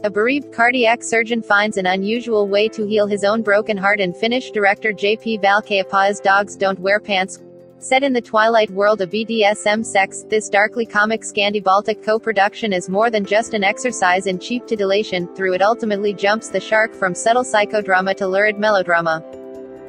A bereaved cardiac surgeon finds an unusual way to heal his own broken heart, and Finnish director J.P. Valkeapaa's Dogs Don't Wear Pants. Set in the twilight world of BDSM sex, this darkly comic Scandi-Baltic co-production is more than just an exercise in cheap titillation. Through it ultimately jumps the shark from subtle psychodrama to lurid melodrama.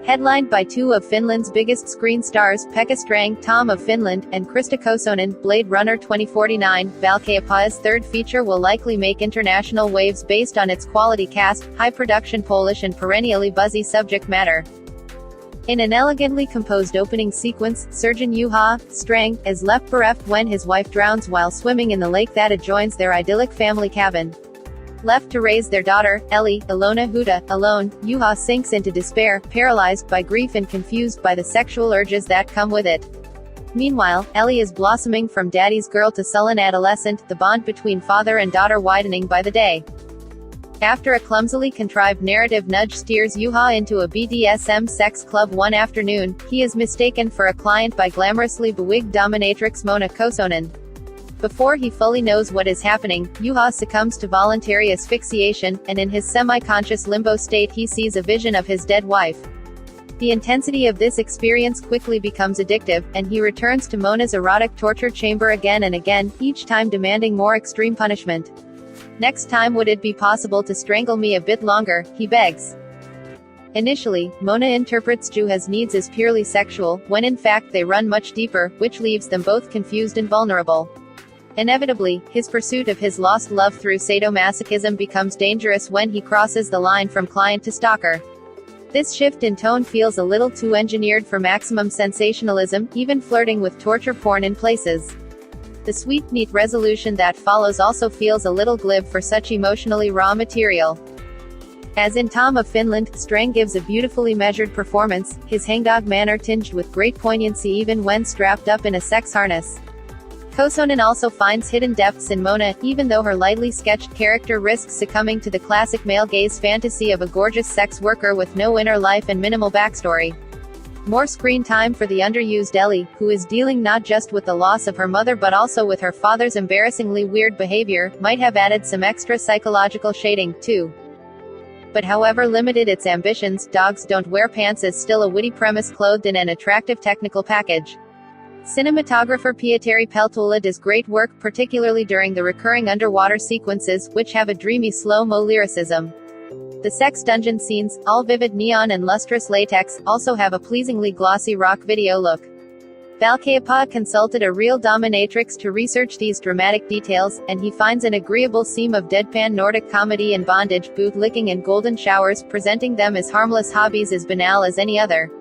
Headlined by two of Finland's biggest screen stars, Pekka Strang, Tom of Finland, and Krista Kosonen, Blade Runner 2049, Valkeapaa's third feature will likely make international waves based on its quality cast, high production Polish and perennially buzzy subject matter. In an elegantly composed opening sequence, Surgeon Juha Strang is left bereft when his wife drowns while swimming in the lake that adjoins their idyllic family cabin. Left to raise their daughter, Ellie, Ilona Huda, alone, Juha sinks into despair, paralyzed by grief and confused by the sexual urges that come with it. Meanwhile, Ellie is blossoming from daddy's girl to sullen adolescent, the bond between father and daughter widening by the day. After a clumsily contrived narrative nudge steers Juha into a BDSM sex club one afternoon, he is mistaken for a client by glamorously bewigged dominatrix Mona Kosonen. Before he fully knows what is happening, Juha succumbs to voluntary asphyxiation, and in his semi-conscious limbo state he sees a vision of his dead wife. The intensity of this experience quickly becomes addictive, and he returns to Mona's erotic torture chamber again and again, each time demanding more extreme punishment. Next time, would it be possible to strangle me a bit longer, he begs. Initially, Mona interprets Juha's needs as purely sexual, when in fact they run much deeper, which leaves them both confused and vulnerable. Inevitably, his pursuit of his lost love through sadomasochism becomes dangerous when he crosses the line from client to stalker. This shift in tone feels a little too engineered for maximum sensationalism, even flirting with torture porn in places. The sweet, neat resolution that follows also feels a little glib for such emotionally raw material. As in Tom of Finland, Strang gives a beautifully measured performance, his hangdog manner tinged with great poignancy even when strapped up in a sex harness. Kosonen also finds hidden depths in Mona, even though her lightly sketched character risks succumbing to the classic male gaze fantasy of a gorgeous sex worker with no inner life and minimal backstory. More screen time for the underused Ellie, who is dealing not just with the loss of her mother but also with her father's embarrassingly weird behavior, might have added some extra psychological shading, too. But however limited its ambitions, Dogs Don't Wear Pants is still a witty premise clothed in an attractive technical package. Cinematographer Pietari Peltola does great work, particularly during the recurring underwater sequences, which have a dreamy slow-mo lyricism. The sex dungeon scenes, all vivid neon and lustrous latex, also have a pleasingly glossy rock video look. Valkeapaa consulted a real dominatrix to research these dramatic details, and he finds an agreeable seam of deadpan Nordic comedy and bondage, boot licking and golden showers, presenting them as harmless hobbies as banal as any other.